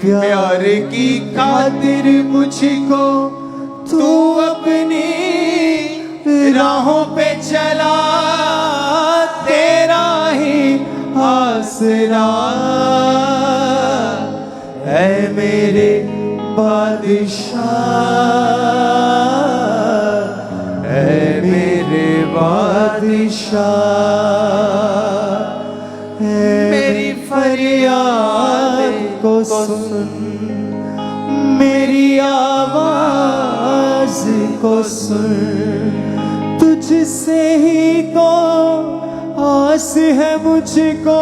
प्यार की खातिर मुझको तू अपनी राहों पे चला, तेरा ही आसरा है मेरे बादशाह, है मेरे बादशाह। मेरी फरियाद को सुन, मेरी आवाज को सुन, तुझसे ही तो आस है मुझको,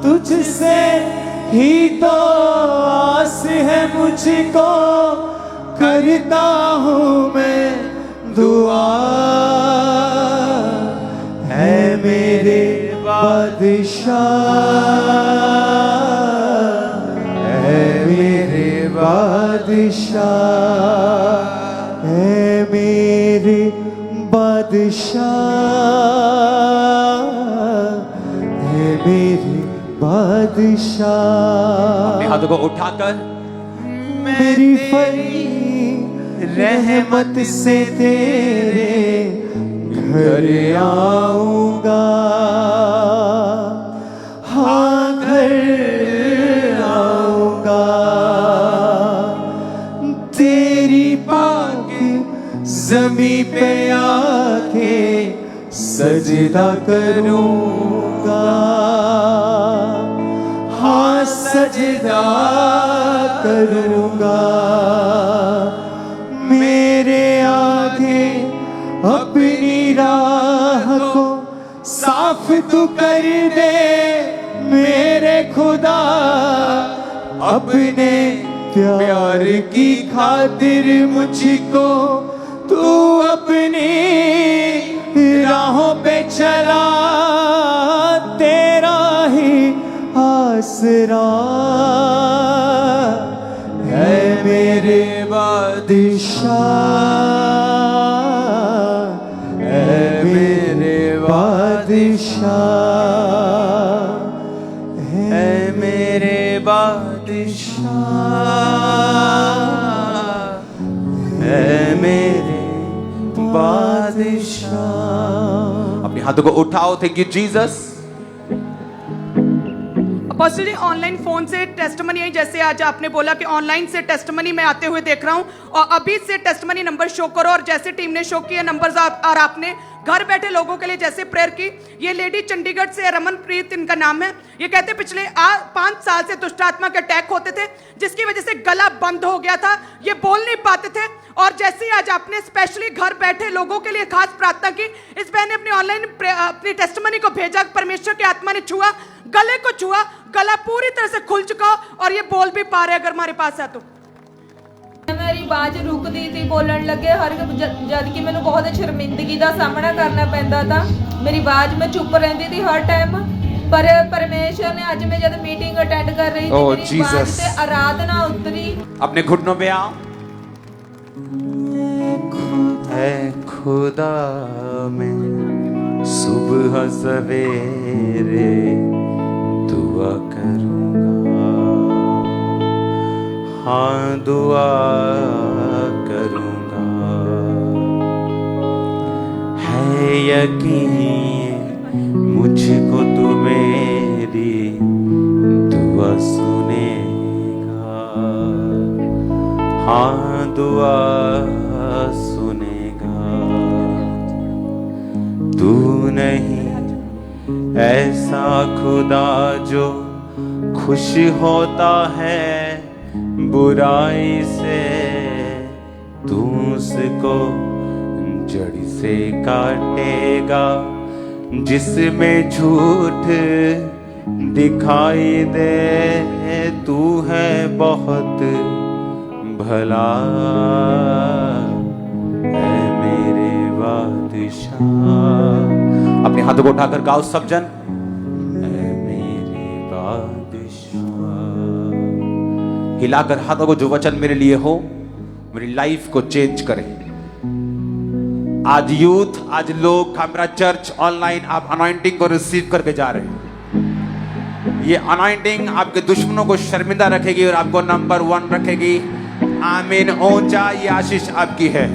तुझसे ही तो आस है मुझको, करता हूँ मैं दुआ, है मेरे बादशाह, है मेरे बादशाह, है मेरे बादशाह, है मेरे बादशाह। अपने हाथों को उठाकर मेरी फरी रहमत से तेरे घर आऊंगा, हाँ घर आऊंगा, तेरी पाक ज़मीं पे आके सजदा करूंगा, हाँ सजदा करूंगा। मेरे आगे अपनी राह को साफ तू कर दे मेरे खुदा, अपने प्यार की खातिर मुझको तू अपनी राहों पे चला, तेरा ही आसरा है मेरे बादशाह, है मेरे बादशाह, है मेरे बादशाह, है मेरे बादशाह। अपने हाथों को उठाओ। Thank you Jesus. Apostle ji, online phone से टेस्टमनी आई, जैसे आज आपने बोला कि ऑनलाइन से टेस्टमनी मैं आते हुए देख रहा हूं, और अभी से टेस्टमनी नंबर शो करो, और जैसे टीम ने शो किया नंबर्स और आपने घर बैठे लोगों के लिए जैसे प्रेयर की। ये लेडी चंडीगढ़ से, रमनप्रीत इनका नाम है। ये कहते पिछले 5 साल से दुष्ट आत्मा के अटैक होते थे, जिसकी वजह से गला बंद हो गया था, ये बोल नहीं पाते थे। और जैसे ही आज आपने स्पेशली घर बैठे लोगों के लिए खास प्रार्थना की, इस बहन ने अपनी ऑनलाइन अपनी टेस्टमनी को भेजा, परमेश्वर की आत्मा ने छुआ, गले को छुआ, गला पूरी तरह से खुल चुका और ये बोल भी पा रहे अगर हमारे पास है तो। मेरी आवाज रुकदी थी, बोलण लगे हर जद कि मैंने बहुत शर्मिंदगी का सामना करना पैंदा था। मेरी आवाज में चुप रहती थी हर टाइम, पर परमेश्वर ने आज मैं जब मीटिंग अटेंड कर रही थी, मेरी आवाज से आराधना उतरी। अपने घुटनों पे आओ। है खुदा में सुबह सवेरे दुआ करूंगा, हाँ दुआ करूंगा, है यकीन मुझको तू मेरी दुआ सुनेगा, हाँ दुआ सुनेगा। तू नहीं ऐसा खुदा जो खुश होता है बुराई से, तू उसको जड़ से काटेगा, जिसमें झूठ दिखाई दे। तू है बहुत भला, है मेरे बादशाह। अपने हाथों को उठाकर गाओ सब जन। है मेरे बादशाह। हिलाकर हाथों को, जो वचन मेरे लिए हो मेरी लाइफ को चेंज करे। आज यूथ, आज लोग, मेरा चर्च ऑनलाइन, आप अनॉइंटिंग को रिसीव करके जा रहे हैं। ये अनॉइंटिंग आपके दुश्मनों को शर्मिंदा रखेगी और आपको नंबर 1 रखेगी। आमीन। ऊंचा ये आशीष आपकी है।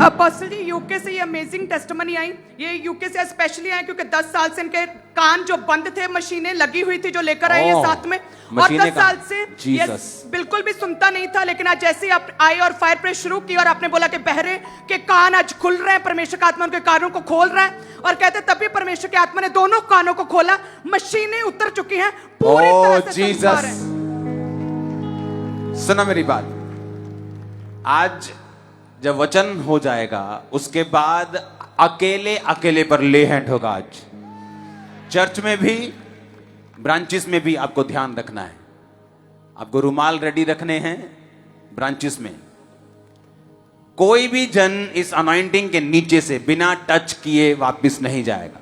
अपोस्टल जी, यूके से ये अमेजिंग टेस्टमनी आई। ये यूके से स्पेशली आई क्योंकि 10 साल से इनके कान जो बंद थे, मशीनें लगी हुई थी जो लेकर आए ये साथ में, और 10 साल से ये बिल्कुल भी सुनता नहीं था। लेकिन आज जैसे ही आप आए और फायर प्रेस शुरू की और आपने बोला कि बहरे के कान आज खुल रहे हैं, परमेश्वर का आत्मा उनके कानों को खोल रहा है, और कहते तभी परमेश्वर के आत्मा ने दोनों कानों को खोला, मशीनें उतर चुकी हैं पूरी तरह से। जीसस, सुना मेरी बात। आज जब वचन हो जाएगा उसके बाद अकेले अकेले पर ले हैंड होगा। आज चर्च में भी, ब्रांचेस में भी आपको ध्यान रखना है। आपको रुमाल रेडी रखने हैं ब्रांचेस में। कोई भी जन इस अनॉइंटिंग के नीचे से बिना टच किए वापस नहीं जाएगा।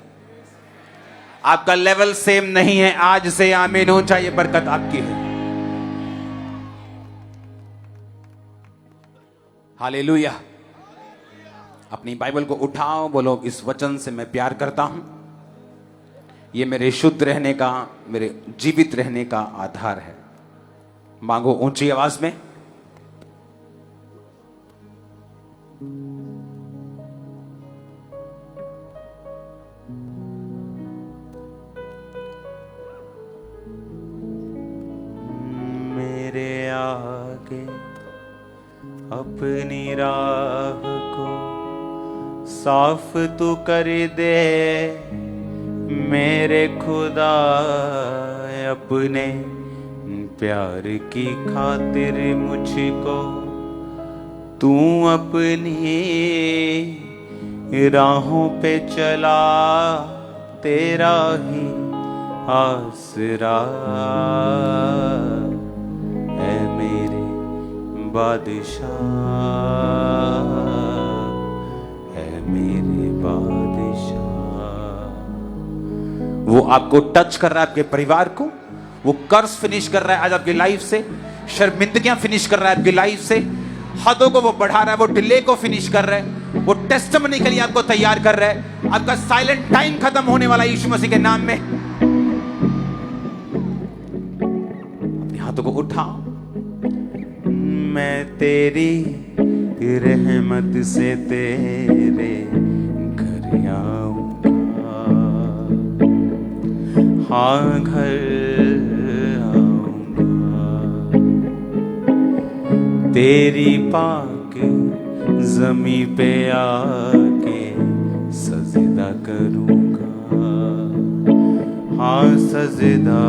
आपका लेवल सेम नहीं है आज से। आमीन। हो चाहिए, बरकत आपकी है। हालेलुया। अपनी बाइबल को उठाओ, बोलो इस वचन से मैं प्यार करता हूं। ये मेरे शुद्ध रहने का, मेरे जीवित रहने का आधार है। मांगो ऊंची आवाज में। मेरे आगे अपनी राह को साफ तू कर दे मेरे खुदा, अपने प्यार की खातिर मुझको तू अपनी राहों पे चला, तेरा ही आसरा है मेरे बादशाह, है मेरे बादशाह। वो आपको टच कर रहा है, आपके परिवार को। वो कर्ज फिनिश कर रहा है आज आपकी लाइफ से। शर्मिंदगियां फिनिश कर रहा है आपकी लाइफ से। हदों को वो बढ़ा रहा है, वो डिले को फिनिश कर रहा है। वो टेस्टमनी के लिए आपको तैयार कर रहा है। आपका साइलेंट टाइम खत्म होने वाला यीशु मसीह के नाम में। अपने हाथों को उठाओ। मैं तेरी रहमत से तेरे घर आऊंगा, हाँ घर आऊंगा, तेरी पाक जमी पे आके सजदा करूंगा, हाँ सजदा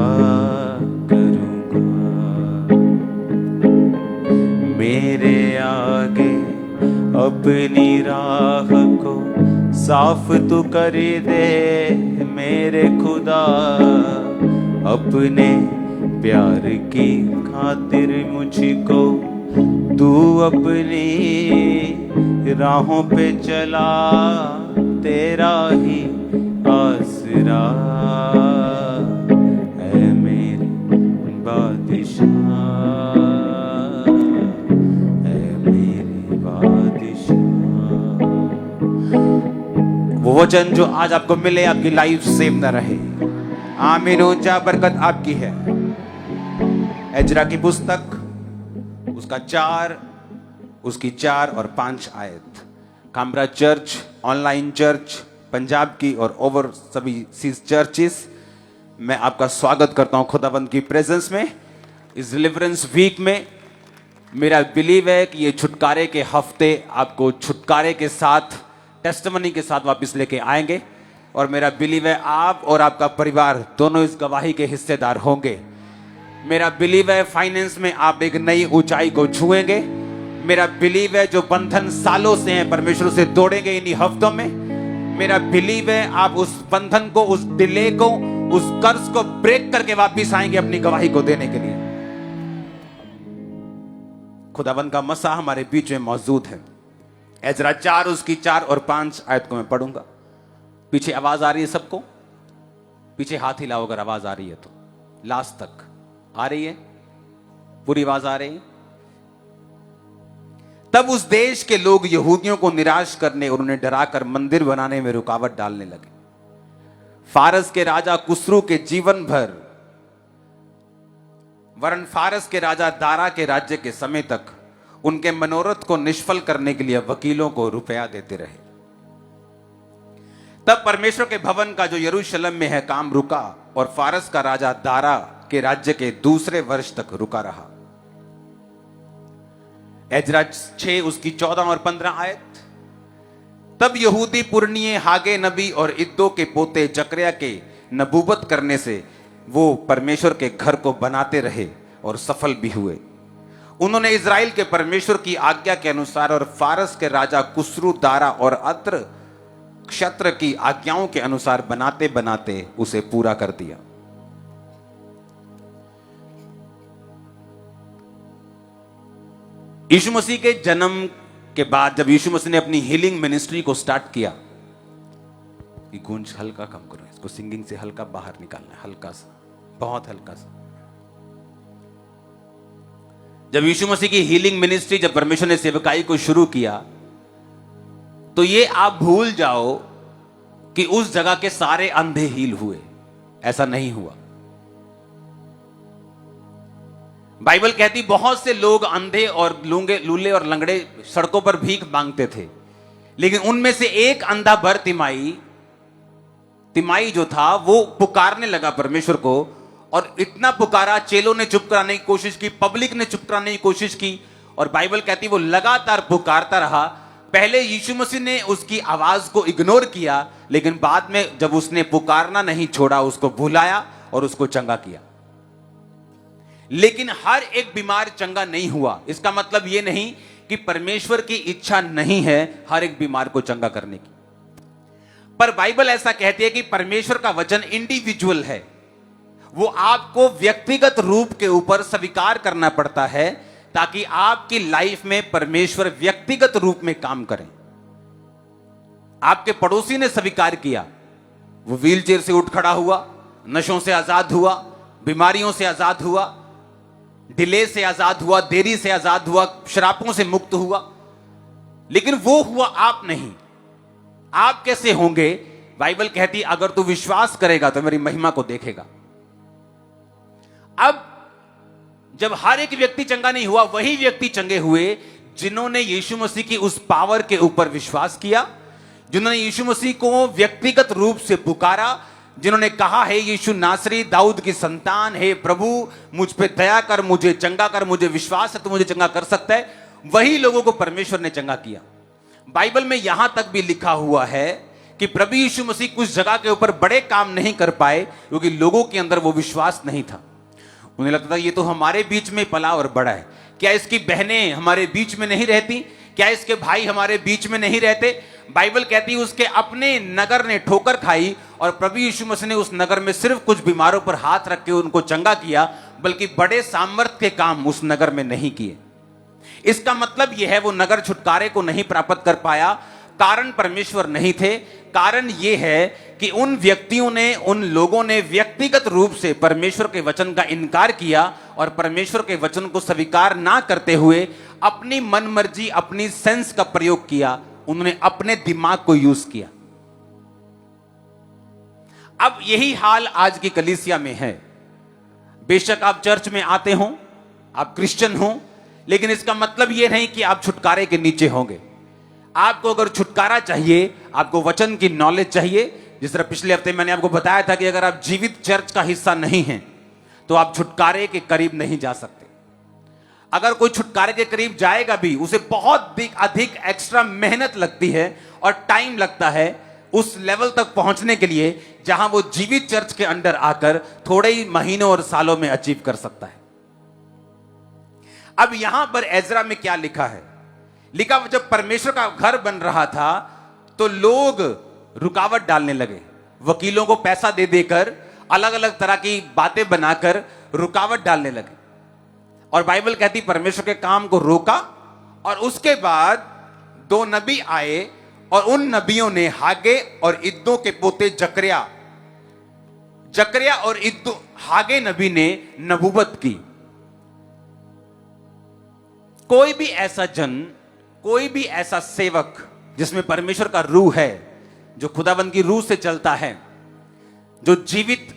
करूंगा। मेरे आगे अपनी राह को साफ तू कर दे मेरे खुदा, अपने प्यार की खातिर मुझको तू अपनी राहों पे चला, तेरा ही आसरा है मेरे बादशाह, है मेरे बादशाह। वो वचन जो आज आपको मिले, आपकी लाइफ सेम न रहे। आमीन। ऊंचा बरकत आपकी है। एजरा की पुस्तक उसकी 4 और 5 आयत। काम्ब्रा चर्च, ऑनलाइन चर्च, पंजाब की और ओवर सभी चर्चेस, मैं आपका स्वागत करता हूं खुदाबंद की प्रेजेंस में। इस डिलीवरेंस वीक में मेरा बिलीव है कि ये छुटकारे के हफ्ते आपको छुटकारे के साथ, टेस्टिमनी के साथ वापस लेके आएंगे। और मेरा बिलीव है आप और आपका परिवार दोनों इस गवाही के हिस्सेदार होंगे। मेरा बिलीव है फाइनेंस में आप एक नई ऊंचाई को छुएंगे। मेरा बिलीव है जो बंधन सालों से हैं परमेश्वर से तोड़ेंगे इन्हीं हफ्तों में। मेरा बिलीव है आप उस बंधन को, उस डिले को, उस कर्ज को ब्रेक करके वापस आएंगे अपनी गवाही को देने के लिए। खुदाबंद का मसा हमारे बीच में मौजूद है। एजरा 4 उसकी 4 और 5 आयत को मैं पढ़ूंगा। पीछे आवाज आ रही है सबको? पीछे हाथ हिलाओ अगर आवाज आ रही है तो। लास्ट तक आ रही है? पूरी आवाज आ रही है? तब उस देश के लोग यहूदियों को निराश करने और उन्हें डराकर मंदिर बनाने में रुकावट डालने लगे। फारस के राजा कुसरू के जीवन भर, वरन फारस के राजा दारा के राज्य के समय तक उनके मनोरथ को निष्फल करने के लिए वकीलों को रुपया देते रहे। तब परमेश्वर के भवन का जो यरूशलेम में है काम रुका और फारस का राजा दारा के राज्य के दूसरे वर्ष तक रुका रहा। एजरा 6 उसकी 14 और 15 आयत। तब यहूदी पुरनिये हागे नबी और इद्दो के पोते जकरिया के नबूवत करने से वो परमेश्वर के घर को बनाते रहे और सफल भी हुए। उन्होंने इज़राइल के परमेश्वर की आज्ञा के अनुसार और फारस के राजा कुसरू, दारा और अत्र क्षत्र की आज्ञाओं के अनुसार बनाते बनाते उसे पूरा कर दिया। यीशु मसीह के जन्म के बाद जब यीशु मसीह ने अपनी हीलिंग मिनिस्ट्री को स्टार्ट किया, ये गूंज हल्का कम करो, इसको सिंगिंग से हल्का बाहर निकालना है, हल्का सा, बहुत हल्का सा। जब यीशु मसीह की हीलिंग मिनिस्ट्री, जब परमेश्वर ने सेवकाई को शुरू किया, तो ये आप भूल जाओ कि उस जगह के सारे अंधे हील हुए, ऐसा नहीं हुआ। बाइबल कहती बहुत से लोग अंधे और लूंगे, लूले और लंगड़े सड़कों पर भीख मांगते थे, लेकिन उनमें से एक अंधा भर तिमाई जो था वो पुकारने लगा परमेश्वर को, और इतना पुकारा, चेलों ने चुप कराने की कोशिश की, पब्लिक ने चुप कराने की कोशिश की, और बाइबल कहती वो लगातार पुकारता रहा। पहले यीशु मसीह ने उसकी आवाज को इग्नोर किया, लेकिन बाद में जब उसने पुकारना नहीं छोड़ा, उसको बुलाया और उसको चंगा किया। लेकिन हर एक बीमार चंगा नहीं हुआ। इसका मतलब यह नहीं कि परमेश्वर की इच्छा नहीं है हर एक बीमार को चंगा करने की, पर बाइबल ऐसा कहती है कि परमेश्वर का वचन इंडिविजुअल है। वो आपको व्यक्तिगत रूप के ऊपर स्वीकार करना पड़ता है ताकि आपकी लाइफ में परमेश्वर व्यक्तिगत रूप में काम करें। आपके पड़ोसी ने स्वीकार किया, वो व्हीलचेयर से उठ खड़ा हुआ, नशों से आजाद हुआ, बीमारियों से आजाद हुआ, डिले से आजाद हुआ, देरी से आजाद हुआ, शराबों से मुक्त हुआ, लेकिन वो हुआ, आप नहीं। आप कैसे होंगे? बाइबल कहती अगर तू विश्वास करेगा तो मेरी महिमा को देखेगा। अब जब हर एक व्यक्ति चंगा नहीं हुआ, वही व्यक्ति चंगे हुए जिन्होंने यीशु मसीह की उस पावर के ऊपर विश्वास किया, जिन्होंने यीशु मसीह को व्यक्तिगत रूप से पुकारा, जिन्होंने कहा है यीशु नासरी दाऊद की संतान है, प्रभु मुझ पे दया कर, मुझे चंगा कर, मुझे विश्वास है तो मुझे चंगा कर सकता है, वही लोगों को परमेश्वर ने चंगा किया। बाइबल में यहां तक भी लिखा हुआ है कि प्रभु यीशु मसीह कुछ जगह के ऊपर बड़े काम नहीं कर पाए क्योंकि लोगों के अंदर वो विश्वास नहीं था। उन्हें लगता था ये तो हमारे बीच में पला और बड़ा है, क्या इसकी बहनें हमारे बीच में नहीं रहती, क्या इसके भाई हमारे बीच में नहीं रहते? बाइबल कहती है उसके अपने नगर ने ठोकर खाई और प्रभु यीशु मसीह ने उस नगर में सिर्फ कुछ बीमारों पर हाथ रख के उनको चंगा किया, बल्कि बड़े सामर्थ के काम उस नगर में नहीं किए। इसका मतलब यह है वो नगर छुटकारे को नहीं प्राप्त कर पाया। कारण परमेश्वर नहीं थे, कारण यह है कि उन व्यक्तियों ने, उन लोगों ने व्यक्तिगत रूप से परमेश्वर के वचन का इनकार किया और परमेश्वर के वचन को स्वीकार ना करते हुए अपनी मनमर्जी, अपनी सेंस का प्रयोग किया। उन्होंने अपने दिमाग को यूज किया। अब यही हाल आज की कलीसिया में है। बेशक आप चर्च में आते हो, आप क्रिश्चियन हो, लेकिन इसका मतलब यह नहीं कि आप छुटकारे के नीचे होंगे। आपको अगर छुटकारा चाहिए, आपको वचन की नॉलेज चाहिए। जिस तरह पिछले हफ्ते मैंने आपको बताया था कि अगर आप जीवित चर्च का हिस्सा नहीं हैं तो आप छुटकारे के करीब नहीं जा सकते। अगर कोई छुटकारे के करीब जाएगा भी, उसे बहुत अधिक एक्स्ट्रा मेहनत लगती है और टाइम लगता है उस लेवल तक पहुंचने के लिए जहां वो जीवित चर्च के अंडर आकर थोड़े ही महीनों और सालों में अचीव कर सकता है। अब यहां पर एजरा में क्या लिखा है? लिखा जब परमेश्वर का घर बन रहा था तो लोग रुकावट डालने लगे, वकीलों को पैसा दे देकर अलग अलग तरह की बातें बनाकर रुकावट डालने लगे। और बाइबल कहती परमेश्वर के काम को रोका। और उसके बाद 2 नबी आए और उन नबियों ने हागे और इद्दो के पोते जकरिया और इद्दो, हागे नबी ने नबूवत की। कोई भी ऐसा जन, कोई भी ऐसा सेवक जिसमें परमेश्वर का रूह है, जो खुदाबंद की रूह से चलता है, जो जीवित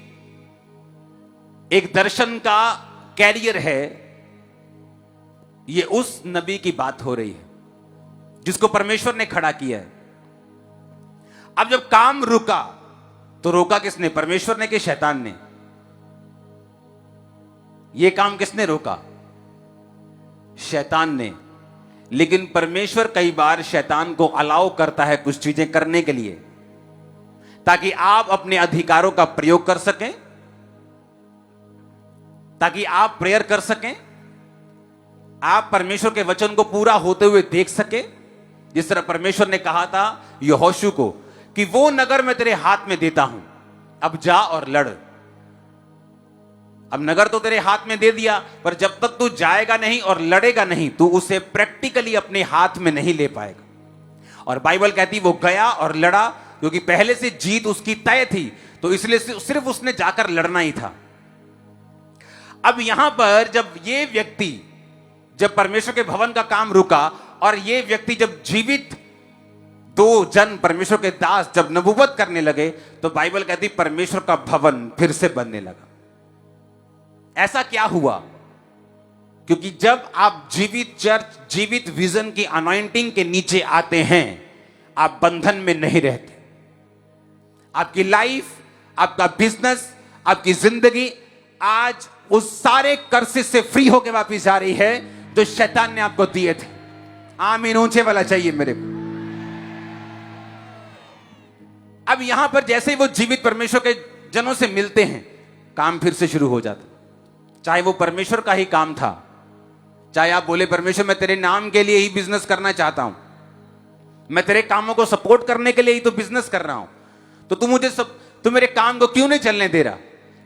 एक दर्शन का कैरियर है, ये उस नबी की बात हो रही है जिसको परमेश्वर ने खड़ा किया है। अब जब काम रुका तो रोका किसने? परमेश्वर ने कि शैतान ने? यह काम किसने रोका? शैतान ने। लेकिन परमेश्वर कई बार शैतान को अलाउ करता है कुछ चीजें करने के लिए, ताकि आप अपने अधिकारों का प्रयोग कर सकें, ताकि आप प्रेयर कर सकें, आप परमेश्वर के वचन को पूरा होते हुए देख सके। जिस तरह परमेश्वर ने कहा था यहोशू को कि वो नगर मैं तेरे हाथ में देता हूं, अब जा और लड़। अब नगर तो तेरे हाथ में दे दिया, पर जब तक तू जाएगा नहीं और लड़ेगा नहीं, तू उसे प्रैक्टिकली अपने हाथ में नहीं ले पाएगा। और बाइबल कहती वो गया और लड़ा, क्योंकि पहले से जीत उसकी तय थी, तो इसलिए सिर्फ उसने जाकर लड़ना ही था। अब यहां पर जब परमेश्वर के भवन का काम रुका और ये व्यक्ति जब जीवित दो जन परमेश्वर के दास जब नबूवत करने लगे, तो बाइबल कहती परमेश्वर का भवन फिर से बनने लगा। ऐसा क्या हुआ? क्योंकि जब आप जीवित चर्च, जीवित विजन की अनॉइंटिंग के नीचे आते हैं, आप बंधन में नहीं रहते। आपकी लाइफ, आपका बिजनेस, आपकी जिंदगी आज उस सारे कर्सेस से फ्री होकर वापस आ रही है जो शैतान ने आपको दिए थे। आमीन ऊंचे वाला चाहिए मेरे को। अब यहां पर जैसे ही वो जीवित परमेश्वर के जनों से मिलते हैं, काम फिर से शुरू हो जाता। चाहे वो परमेश्वर का ही काम था, चाहे आप बोले परमेश्वर मैं तेरे नाम के लिए ही बिजनेस करना चाहता हूं, मैं तेरे कामों को सपोर्ट करने के लिए ही तो बिजनेस कर रहा हूं, तो तू मेरे काम को क्यों नहीं चलने दे रहा?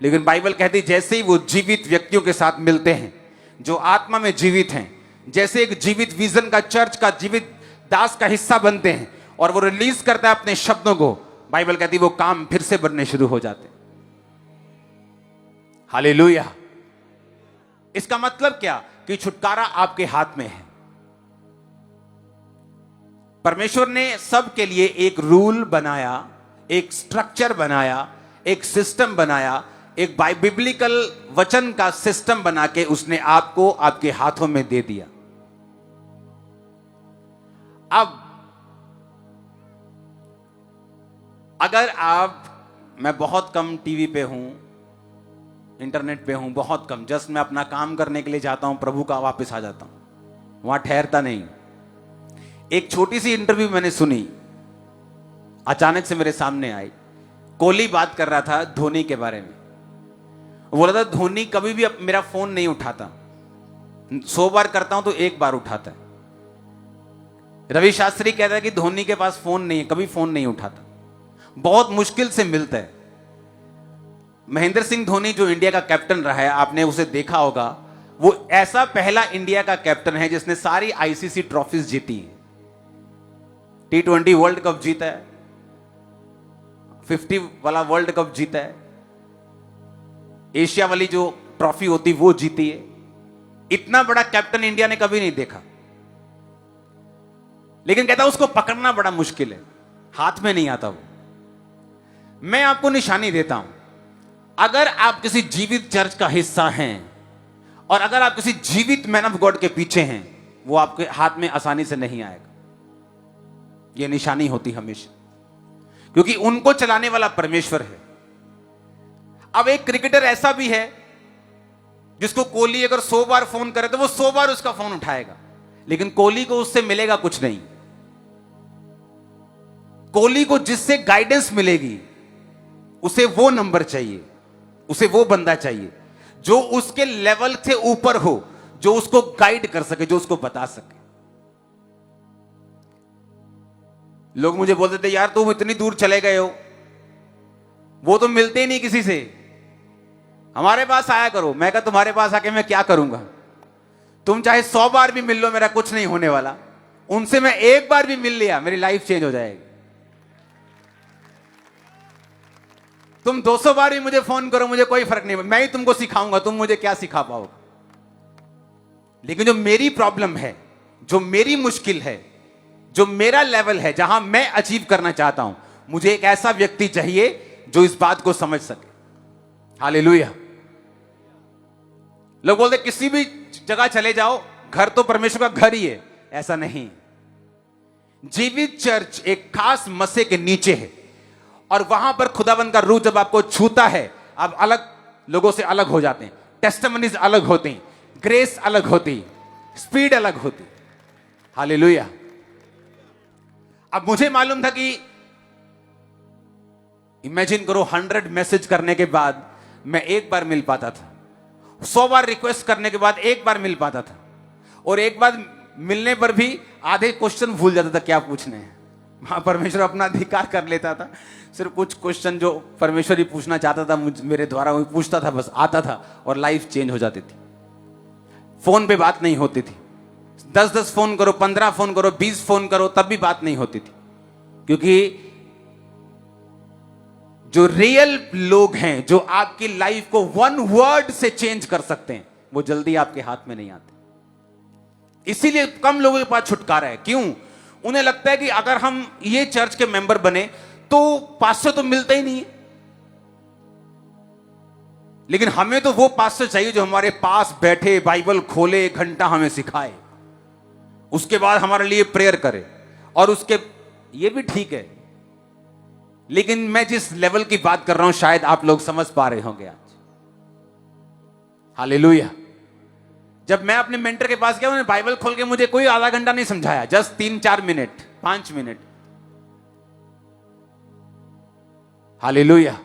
लेकिन बाइबल कहती जैसे ही वो जीवित व्यक्तियों के साथ मिलते हैं जो आत्मा में जीवित हैं, जैसे एक जीवित विजन का चर्च का जीवित दास का हिस्सा बनते हैं और वो रिलीज करता है अपने शब्दों को, बाइबल कहती वो काम फिर से बनने शुरू हो जाते हैं। हालेलुया। इसका मतलब क्या? कि छुटकारा आपके हाथ में है। परमेश्वर ने सबके लिए एक रूल बनाया, एक स्ट्रक्चर बनाया, एक सिस्टम बनाया, एक बिब्लिकल वचन का सिस्टम बना के उसने आपको आपके हाथों में दे दिया। अब अगर मैं बहुत कम टीवी पे हूं, इंटरनेट पे हूं, बहुत कम, जस्ट मैं अपना काम करने के लिए जाता हूं, प्रभु का वापस आ जाता हूं, वहां ठहरता नहीं। एक छोटी सी इंटरव्यू मैंने सुनी, अचानक से मेरे सामने आई। कोहली बात कर रहा था धोनी के बारे में। वो बोला था धोनी कभी भी मेरा फोन नहीं उठाता, 100 बार करता हूं तो 1 बार उठाता है। रवि शास्त्री कहता है कि धोनी के पास फोन नहीं है, कभी फोन नहीं उठाता, बहुत मुश्किल से मिलता है। महेंद्र सिंह धोनी जो इंडिया का कैप्टन रहा है, आपने उसे देखा होगा, वो ऐसा पहला इंडिया का कैप्टन है जिसने सारी आईसीसी ट्रॉफीज जीती है। T20 वर्ल्ड कप जीता है, 50 वाला वर्ल्ड कप जीता है, एशिया वाली जो ट्रॉफी होती वो जीती है। इतना बड़ा कैप्टन इंडिया ने कभी नहीं देखा। लेकिन कहता उसको पकड़ना बड़ा मुश्किल है, हाथ में नहीं आता वो। मैं आपको निशानी देता हूं, अगर आप किसी जीवित चर्च का हिस्सा हैं और अगर आप किसी जीवित मैन ऑफ गॉड के पीछे हैं, वो आपके हाथ में आसानी से नहीं आएगा। यह निशानी होती हमेशा, क्योंकि उनको चलाने वाला परमेश्वर है। अब एक क्रिकेटर ऐसा भी है जिसको कोहली अगर 100 बार फोन करे तो वो 100 बार उसका फोन उठाएगा, लेकिन कोहली को उससे मिलेगा कुछ नहीं। कोहली को जिससे गाइडेंस मिलेगी उसे वो नंबर चाहिए, उसे वो बंदा चाहिए जो उसके लेवल से ऊपर हो, जो उसको गाइड कर सके, जो उसको बता सके। लोग मुझे बोलते थे यार तुम इतनी दूर चले गए हो, वो तो मिलते ही नहीं किसी से, हमारे पास आया करो। मैं कहा तुम्हारे पास आके मैं क्या करूंगा? तुम चाहे 100 बार भी मिल लो, मेरा कुछ नहीं होने वाला। उनसे मैं 1 बार भी मिल लिया, मेरी लाइफ चेंज हो जाएगी। तुम 200 बार भी मुझे फोन करो, मुझे कोई फर्क नहीं, मैं ही तुमको सिखाऊंगा, तुम मुझे क्या सिखा पाओगे? लेकिन जो मेरी प्रॉब्लम है, जो मेरी मुश्किल है, जो मेरा लेवल है, जहां मैं अचीव करना चाहता हूं, मुझे एक ऐसा व्यक्ति चाहिए जो इस बात को समझ सके। हालेलुया। लोग बोलते किसी भी जगह चले जाओ, घर तो परमेश्वर का घर ही है। ऐसा नहीं। जीवित चर्च एक खास मसे के नीचे है और वहां पर खुदावंद का रूह जब आपको छूता है, आप अलग लोगों से अलग हो जाते हैं। टेस्टिमनीज अलग होते हैं, ग्रेस अलग होती, स्पीड अलग होती। हालेलुया। अब मुझे मालूम था कि इमेजिन करो 100 मैसेज करने के बाद मैं एक बार मिल पाता था, 100 बार रिक्वेस्ट करने के बाद एक बार मिल पाता था, और एक बार मिलने पर भी आधे क्वेश्चन भूल जाता था क्या पूछने हैं। वहां परमेश्वर अपना अधिकार कर लेता था। सिर्फ कुछ क्वेश्चन जो परमेश्वर ही पूछना चाहता था मेरे द्वारा वही पूछता था, बस आता था और लाइफ चेंज हो जाती थी। फोन पे बात नहीं होती थी। 10-10 फोन करो, 15 फोन करो, 20 फोन करो, तब भी बात नहीं होती थी। क्योंकि जो रियल लोग हैं, जो आपकी लाइफ को 1 वर्ड से चेंज कर सकते हैं, वो जल्दी आपके हाथ में नहीं आते। इसीलिए कम लोगों के पास छुटकारा है। क्यों? उन्हें लगता है कि अगर हम ये चर्च के मेंबर बने तो पास्टर तो मिलता ही नहीं है। लेकिन हमें तो वो पास्टर चाहिए जो हमारे पास बैठे, बाइबल खोले, 1 घंटा हमें सिखाए, उसके बाद हमारे लिए प्रेयर करे। और उसके ये भी ठीक है, लेकिन मैं जिस लेवल की बात कर रहा हूं शायद आप लोग समझ पा रहे होंगे आज। हालेलुया। जब मैं अपने मेंटर के पास गया, उन्होंने बाइबल खोल के मुझे कोई आधा घंटा नहीं समझाया, जस्ट 3-4 मिनट, 5 मिनट। हालेलुया।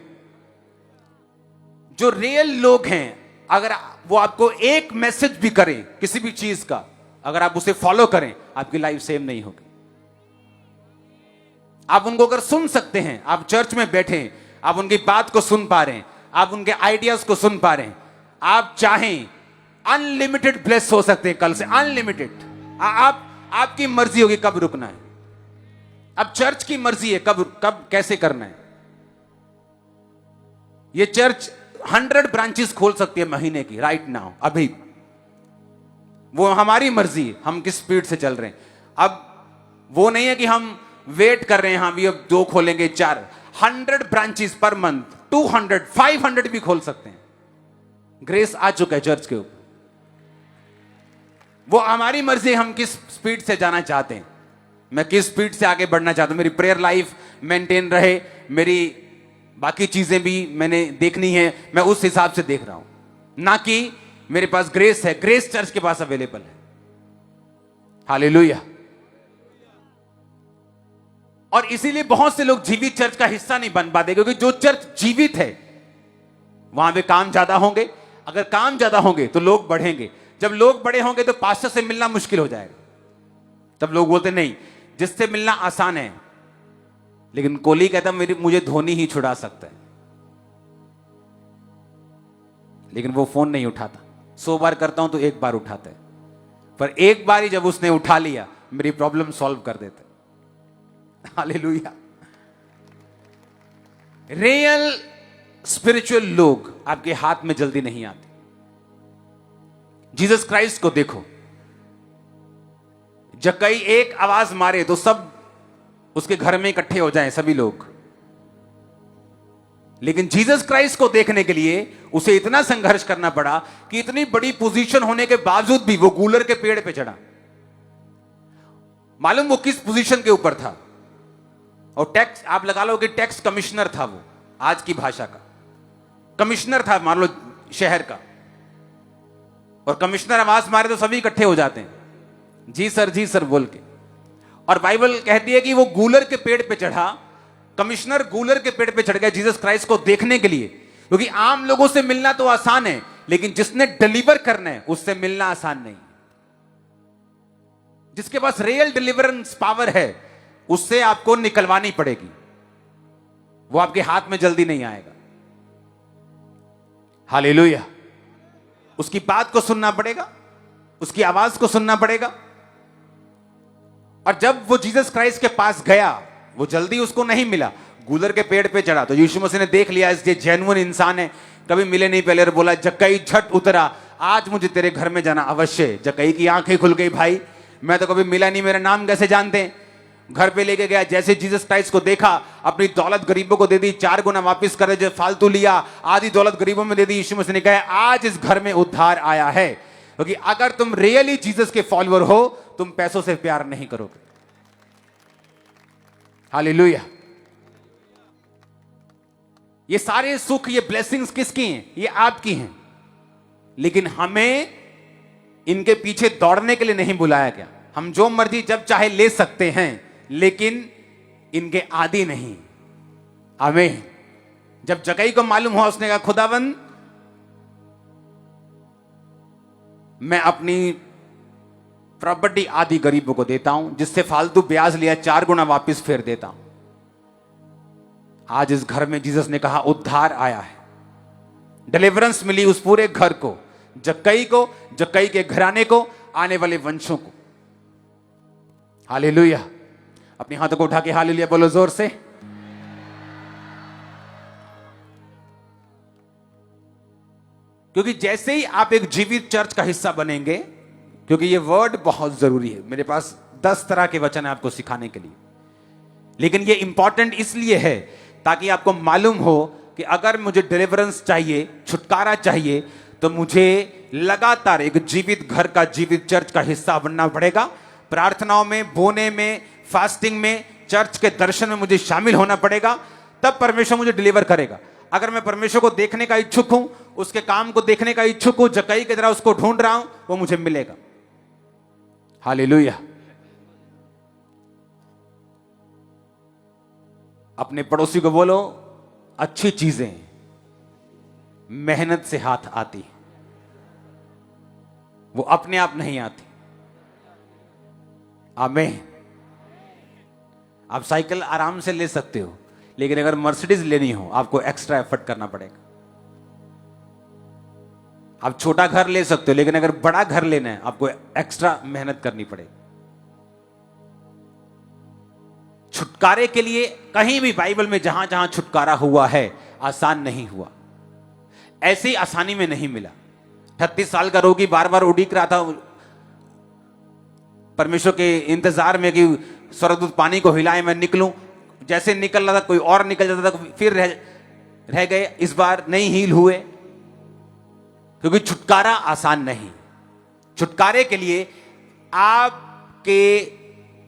जो रियल लोग हैं, अगर वो आपको एक मैसेज भी करें किसी भी चीज का, अगर आप उसे फॉलो करें, आपकी लाइफ सेम नहीं होगी। आप उनको अगर सुन सकते हैं, आप चर्च में बैठे, आप उनकी बात को सुन पा रहे हैं, आप उनके आइडियाज को सुन पा रहे हैं, आप चाहें अनलिमिटेड ब्लेस हो सकते हैं कल से, अनलिमिटेड। आपकी मर्जी होगी कब रुकना है। अब चर्च की मर्जी है कब कैसे करना है। ये चर्च 100 ब्रांचेस खोल सकती है महीने की, राइट नाउ, अभी। वो हमारी मर्जी, हम किस स्पीड से चल रहे हैं। अब वो नहीं है कि हम वेट कर रहे हैं, हाँ भी अब 2 खोलेंगे, 4। 100 ब्रांचेस पर मंथ, 200, 500 भी खोल सकते हैं। ग्रेस आ चुका है चर्च के ऊपर। वो हमारी मर्जी, हम किस स्पीड से जाना चाहते हैं। मैं किस स्पीड से आगे बढ़ना चाहता हूं, मेरी प्रेयर लाइफ मेंटेन रहे, मेरी बाकी चीजें भी मैंने देखनी है, मैं उस हिसाब से देख रहा हूं। ना कि मेरे पास ग्रेस है, ग्रेस चर्च के पास अवेलेबल है। हालेलुया। और इसीलिए बहुत से लोग जीवित चर्च का हिस्सा नहीं बन पाते, क्योंकि जो चर्च जीवित है वहां पे काम ज्यादा होंगे। अगर काम ज्यादा होंगे तो लोग बढ़ेंगे। जब लोग बड़े होंगे तो पास्टर से मिलना मुश्किल हो जाएगा। तब लोग बोलते नहीं, जिससे मिलना आसान है। लेकिन कोहली कहता मुझे धोनी ही छुड़ा सकता है, लेकिन वो फोन नहीं उठाता। 100 बार करता हूं तो 1 बार उठाता है, पर एक बार ही जब उसने उठा लिया, मेरी प्रॉब्लम सॉल्व कर देता है। हालेलुया। रियल स्पिरिचुअल लोग आपके हाथ में जल्दी नहीं आते। जीसस क्राइस्ट को देखो, जक्कई एक आवाज मारे तो सब उसके घर में इकट्ठे हो जाएं, सभी लोग। लेकिन जीसस क्राइस्ट को देखने के लिए उसे इतना संघर्ष करना पड़ा कि इतनी बड़ी पोजीशन होने के बावजूद भी वो गूलर के पेड़ पे चढ़ा। मालूम वो किस पोजीशन के ऊपर था? और टैक्स, आप लगा लो कि टैक्स कमिश्नर था वो, आज की भाषा का कमिश्नर था, मान लो शहर का। और कमिश्नर आवाज मारे तो सभी इकट्ठे हो जाते हैं, जी सर बोल के। और बाइबल कहती है कि वो गूलर के पेड़ पे चढ़ा, कमिश्नर गूलर के पेड़ पे चढ़ गया जीसस क्राइस्ट को देखने के लिए। क्योंकि आम लोगों से मिलना तो आसान है, लेकिन जिसने डिलीवर करना है उससे मिलना आसान नहीं। जिसके पास रियल डिलीवरेंस पावर है उससे आपको निकलवानी पड़ेगी, वो आपके हाथ में जल्दी नहीं आएगा। हालेलुया। उसकी बात को सुनना पड़ेगा, उसकी आवाज को सुनना पड़ेगा। और जब वो जीसस क्राइस्ट के पास गया, वो जल्दी उसको नहीं मिला, गूलर के पेड़ पे चढ़ा। तो यीशु मसीह ने देख लिया ये जेन्युइन इंसान है, कभी मिले नहीं पहले, और बोला जक्कई झट उतरा, आज मुझे तेरे घर में जाना अवश्य है। जक्कई की आंखें खुल गई, भाई मैं तो कभी मिला नहीं, मेरा नाम कैसे जानते हैं? घर पे लेके गया, जैसे जीसस क्राइस्ट को देखा, अपनी दौलत गरीबों को दे दी, 4 गुना वापस कर दे, जो फालतू लिया आधी दौलत गरीबों में दे दी। यीशु मसीह ने कहा आज इस घर में उद्धार आया है, क्योंकि अगर तुम रियली जीसस के फॉलोअर हो, तुम पैसों से प्यार नहीं करोगे। हालेलुया। ये सारे सुख, ये ब्लेसिंग्स किसकी हैं? ये आपकी हैं, लेकिन हमें इनके पीछे दौड़ने के लिए नहीं बुलाया गया। हम जो मर्जी जब चाहे ले सकते हैं, लेकिन इनके आदी नहीं। आमीन। जब जक्कई को मालूम हुआ, उसने कहा खुदावंद मैं अपनी प्रॉपर्टी आधी गरीबों को देता हूं, जिससे फालतू ब्याज लिया 4 गुना वापस फेर देता हूं। आज इस घर में जीसस ने कहा उद्धार आया है, डिलीवरेंस मिली उस पूरे घर को, जक्कई को, जक्कई के घराने को, आने वाले वंशों को। हालेलुया। अपने हाथों को उठा के हालेलुया बोलो जोर से। क्योंकि जैसे ही आप एक जीवित चर्च का हिस्सा बनेंगे, क्योंकि ये वर्ड बहुत जरूरी है, मेरे पास 10 तरह के वचन है आपको सिखाने के लिए, लेकिन ये इंपॉर्टेंट इसलिए है ताकि आपको मालूम हो कि अगर मुझे डिलीवरेंस चाहिए, छुटकारा चाहिए, तो मुझे लगातार एक जीवित घर का, जीवित चर्च का हिस्सा बनना पड़ेगा। प्रार्थनाओं में, बोने में, फास्टिंग में, चर्च के दर्शन में मुझे शामिल होना पड़ेगा, तब परमेश्वर मुझे डिलीवर करेगा। अगर मैं परमेश्वर को देखने का इच्छुक हूं, उसके काम को देखने का इच्छुक हूं, जक्कई की तरह उसको ढूंढ रहा हूं, वो मुझे मिलेगा। हालेलुया। अपने पड़ोसी को बोलो अच्छी चीजें मेहनत से हाथ आती, वो अपने आप नहीं आती। आमीन। आप साइकिल आराम से ले सकते हो, लेकिन अगर मर्सिडीज लेनी हो आपको एक्स्ट्रा एफर्ट करना पड़ेगा। आप छोटा घर ले सकते हो, लेकिन अगर बड़ा घर लेना है आपको एक्स्ट्रा मेहनत करनी पड़ेगी। छुटकारे के लिए कहीं भी बाइबल में जहां जहां छुटकारा हुआ है, आसान नहीं हुआ, ऐसी आसानी में नहीं मिला। 38 साल का रोगी बार बार उड़ीक रहा था परमेश्वर के इंतजार में कि स्वर्गदूत पानी को हिलाए, मैं निकलूं। जैसे निकल रहा था कोई और निकल जाता था, फिर रह गए। इस बार नहीं हील हुए, क्योंकि छुटकारा आसान नहीं। छुटकारे के लिए आपके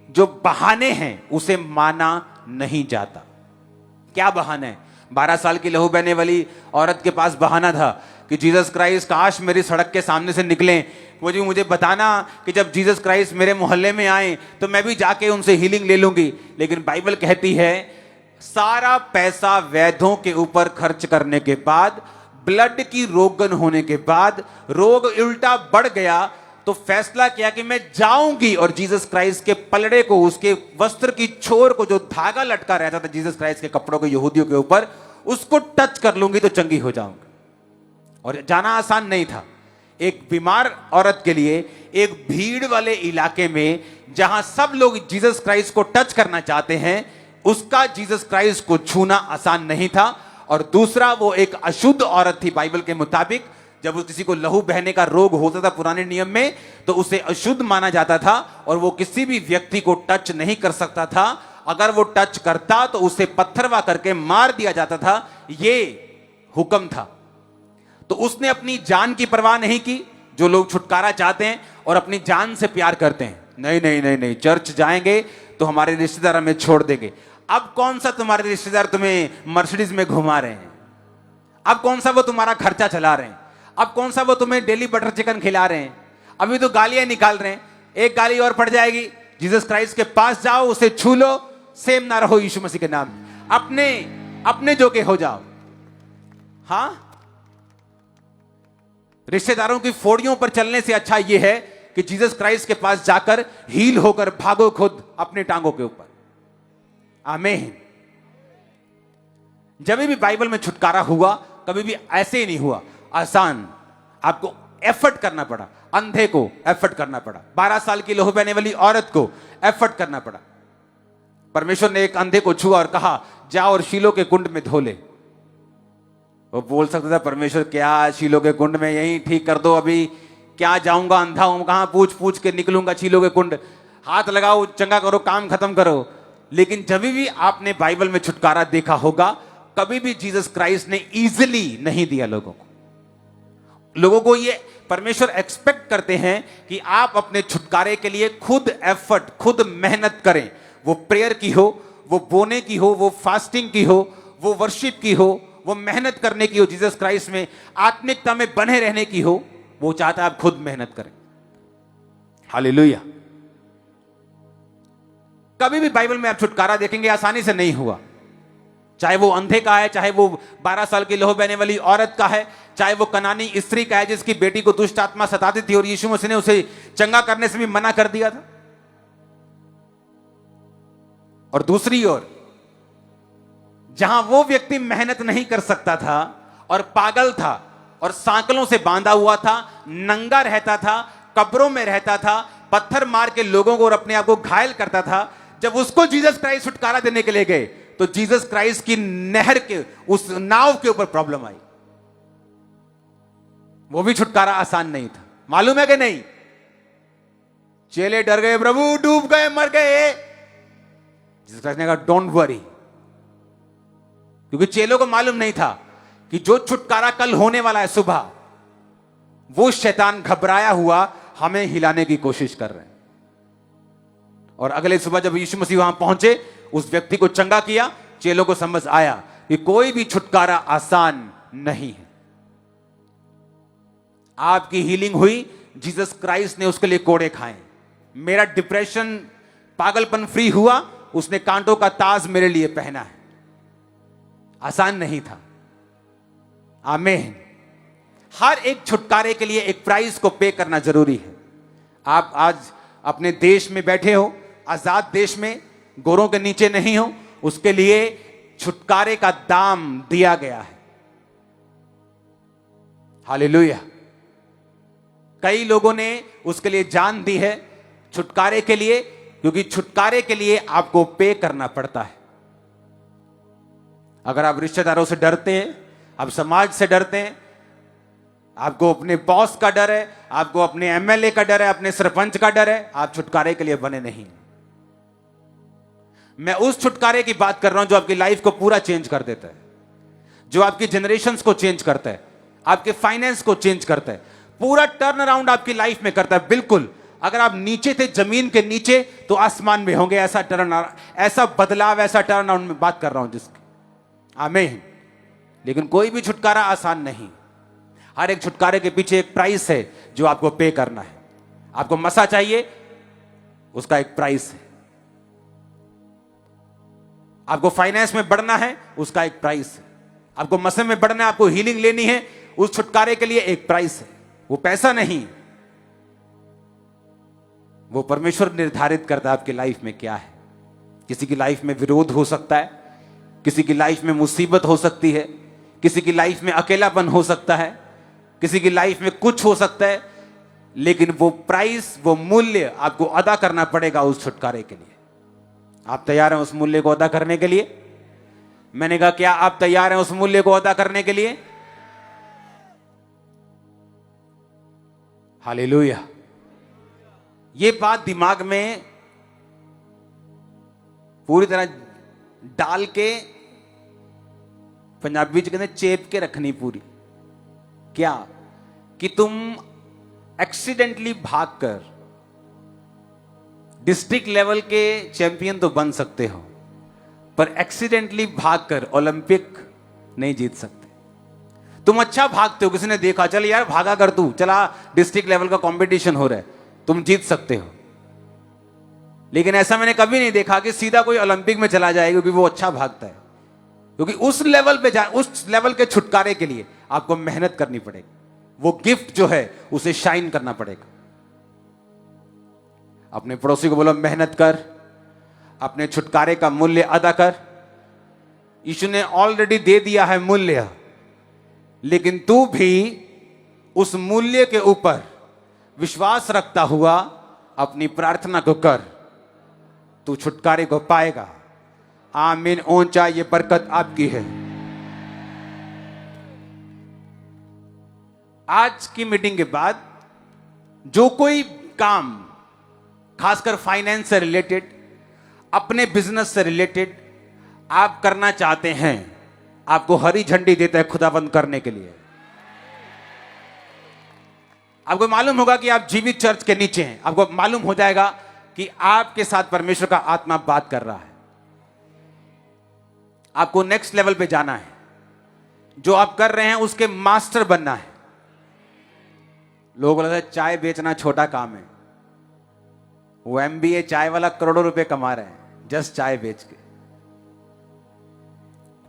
जो बहाने हैं उसे माना नहीं जाता। क्या बहाना है? 12 साल की लहू बहने वाली औरत के पास बहाना था कि जीसस क्राइस्ट काश मेरी सड़क के सामने से निकलें, मुझे बताना कि जब जीसस क्राइस्ट मेरे मोहल्ले में आए तो मैं भी जाके उनसे हीलिंग ले लूंगी। लेकिन बाइबल कहती है सारा पैसा वैद्यों के ऊपर खर्च करने के बाद, ब्लड की रोगन होने के बाद, रोग उल्टा बढ़ गया, तो फैसला किया कि मैं जाऊंगी और जीसस क्राइस्ट के पलड़े को, उसके वस्त्र की छोर को, जो धागा लटका रहता था जीसस क्राइस्ट के कपड़ों के यहूदियों के ऊपर, उसको टच कर लूंगी तो चंगी हो जाऊंगी। और जाना आसान नहीं था। एक बीमार औरत के लिए एक भीड़ वाले इलाके में जहां सब लोग जीसस क्राइस्ट को टच करना चाहते हैं, उसका जीसस क्राइस्ट को छूना आसान नहीं था। और दूसरा, वो एक अशुद्ध औरत थी बाइबल के मुताबिक। जब वो किसी को लहू बहने का रोग होता था पुराने नियम में, तो उसे अशुद्ध माना जाता था और वो किसी भी व्यक्ति को टच नहीं कर सकता था। अगर वो टच करता तो उसे पत्थरवा करके मार दिया जाता था। ये हुक्म था। तो उसने अपनी जान की परवाह नहीं की। जो लोग छुटकारा चाहते हैं और अपनी जान से प्यार करते हैं, नहीं नहीं नहीं नहीं, चर्च जाएंगे तो हमारे रिश्तेदार हमें छोड़ देंगे। अब कौन सा तुम्हारे रिश्तेदार तुम्हें मर्सिडीज में घुमा रहे हैं? अब कौन सा वो तुम्हारा खर्चा चला रहे हैं? अब कौन सा वो तुम्हें डेली बटर चिकन खिला रहे हैं? अभी तो गालियां निकाल रहे हैं। एक गाली और पड़ जाएगी। जीसस क्राइस्ट के पास जाओ, उसे छू लो, सेम ना रहो यीशु मसीह के नाम में। अपने जो के हो जाओ। हां, रिश्तेदारों की फोड़ियों पर चलने से अच्छा यह है कि जीसस क्राइस्ट के पास जाकर हील होकर भागो खुद अपने टांगों के ऊपर। आमीन। जब भी बाइबल में छुटकारा हुआ, कभी भी ऐसे ही नहीं हुआ आसान। आपको एफर्ट करना पड़ा। अंधे को एफर्ट करना पड़ा, 12 साल की लहू बहने वाली औरत को एफर्ट करना पड़ा। परमेश्वर ने एक अंधे को छुआ और कहा जाओ और शीलो के कुंड में धो ले। वो बोल सकता था परमेश्वर क्या शीलो के कुंड में, यही ठीक कर दो, अभी क्या जाऊंगा, अंधा हूं, कहां पूछ पूछ के निकलूंगा शीलो के कुंड। हाथ लगाओ, चंगा करो, काम खत्म करो। लेकिन जब भी आपने बाइबल में छुटकारा देखा होगा, कभी भी जीसस क्राइस्ट ने इजीली नहीं दिया लोगों को। लोगों को ये परमेश्वर एक्सपेक्ट करते हैं कि आप अपने छुटकारे के लिए खुद एफर्ट, खुद मेहनत करें। वो प्रेयर की हो, वो बोने की हो, वो फास्टिंग की हो, वो वर्शिप की हो, वो मेहनत करने की हो, जीसस क्राइस्ट में आत्मिकता में बने रहने की हो। वो चाहता है आप खुद मेहनत करें। हालेलुया। कभी भी बाइबल में आप छुटकारा देखेंगे आसानी से नहीं हुआ। चाहे वो अंधे का है, चाहे वो 12 साल की लहू बहने वाली औरत का है, चाहे वो कनानी स्त्री का है जिसकी बेटी को दुष्ट आत्मा सताती थी और यीशु मसीह ने उसे चंगा करने से भी मना कर दिया था। और दूसरी ओर जहां वो व्यक्ति मेहनत नहीं कर सकता था और पागल था और सांकलों से बांधा हुआ था, नंगा रहता था, कब्रों में रहता था, पत्थर मार के लोगों को और अपने आप को घायल करता था, जब उसको जीसस क्राइस्ट छुटकारा देने के लिए गए तो जीसस क्राइस्ट की नहर के उस नाव के ऊपर प्रॉब्लम आई। वो भी छुटकारा आसान नहीं था, मालूम है कि नहीं? चेले डर गए, प्रभु डूब गए, मर गए। जीसस क्राइस्ट ने कहा डोंट वरी, क्योंकि चेलों को मालूम नहीं था कि जो छुटकारा कल होने वाला है सुबह, वो शैतान घबराया हुआ हमें हिलाने की कोशिश कर रहे हैं। और अगले सुबह जब यीशु मसीह वहां पहुंचे, उस व्यक्ति को चंगा किया, चेलों को समझ आया कि कोई भी छुटकारा आसान नहीं है। आपकी हीलिंग हुई, जीसस क्राइस्ट ने उसके लिए कोड़े खाए। मेरा डिप्रेशन, पागलपन फ्री हुआ, उसने कांटों का ताज मेरे लिए पहना है। आसान नहीं था। आमीन। हर एक छुटकारे के लिए एक प्राइस को पे करना जरूरी है। आप आज अपने देश में बैठे हो, आजाद देश में, गोरों के नीचे नहीं हो, उसके लिए छुटकारे का दाम दिया गया है। हालेलुया। कई लोगों ने उसके लिए जान दी है छुटकारे के लिए, क्योंकि छुटकारे के लिए आपको पे करना पड़ता है। अगर आप रिश्तेदारों से डरते हैं, आप समाज से डरते हैं, आपको अपने बॉस का डर है, आपको अपने एमएलए का डर है, अपने सरपंच का डर है, आप छुटकारे के लिए बने नहीं। मैं उस छुटकारे की बात कर रहा हूं जो आपकी लाइफ को पूरा चेंज कर देता है, जो आपकी जनरेशंस को चेंज करता है, आपके फाइनेंस को चेंज करता है, पूरा टर्न अराउंड आपकी लाइफ में करता है। बिल्कुल, अगर आप नीचे थे, जमीन के नीचे, तो आसमान में होंगे। ऐसा टर्न, ऐसा बदलाव, ऐसा टर्न अराउंड में बात कर रहा हूं जिसकी। आमीन। लेकिन कोई भी छुटकारा आसान नहीं। हर एक छुटकारे के पीछे एक प्राइस है जो आपको पे करना है। आपको मसा चाहिए, उसका एक प्राइस है। आपको फाइनेंस में बढ़ना है, उसका एक प्राइस है। आपको मसे में बढ़ना है, आपको हीलिंग लेनी है, उस छुटकारे के लिए एक प्राइस है। वो पैसा नहीं, वो परमेश्वर निर्धारित करता है आपकी लाइफ में क्या है। किसी की लाइफ में विरोध हो सकता है, किसी की लाइफ में मुसीबत हो सकती है, किसी की लाइफ में अकेलापन हो सकता है, किसी की लाइफ में कुछ हो सकता है, लेकिन वो प्राइस, वो मूल्य आपको अदा करना पड़ेगा उस छुटकारे के लिए। आप तैयार हैं उस मूल्य को अदा करने के लिए? मैंने कहा, क्या आप तैयार हैं उस मूल्य को अदा करने के लिए? हालेलुया। ये बात दिमाग में पूरी तरह डाल के, पंजाबी च कहते चेप के रखनी पूरी। क्या कि तुम एक्सीडेंटली भागकर डिस्ट्रिक्ट लेवल के चैंपियन तो बन सकते हो, पर एक्सीडेंटली भागकर ओलंपिक नहीं जीत सकते। तुम अच्छा भागते हो, किसी ने देखा, चल यार भागा कर तू, चला डिस्ट्रिक्ट लेवल का कंपटीशन हो रहा है, तुम जीत सकते हो। लेकिन ऐसा मैंने कभी नहीं देखा कि सीधा कोई ओलंपिक में चला जाए क्योंकि वो अच्छा भागता है। क्योंकि उस लेवल पे उस लेवल के छुटकारे के लिए आपको मेहनत करनी पड़ेगी। वो गिफ्ट जो है उसे शाइन करना पड़ेगा। अपने पड़ोसी को बोलो, मेहनत कर, अपने छुटकारे का मूल्य अदा कर। यीशु ने ऑलरेडी दे दिया है मूल्य, लेकिन तू भी उस मूल्य के ऊपर विश्वास रखता हुआ अपनी प्रार्थना को कर, तू छुटकारे को पाएगा। आमीन। ऊंचा, ये बरकत आपकी है। आज की मीटिंग के बाद जो कोई काम खासकर फाइनेंस से रिलेटेड, अपने बिजनेस से रिलेटेड आप करना चाहते हैं, आपको हरी झंडी देता है खुदाबंद करने के लिए। आपको मालूम होगा कि आप जीवित चर्च के नीचे हैं, आपको मालूम हो जाएगा कि आपके साथ परमेश्वर का आत्मा बात कर रहा है। आपको नेक्स्ट लेवल पे जाना है, जो आप कर रहे हैं उसके मास्टर बनना है। लोगों को लगता है चाय बेचना छोटा काम है, वो MBA चाय वाला करोड़ों रुपए कमा रहे हैं जस्ट चाय बेच के।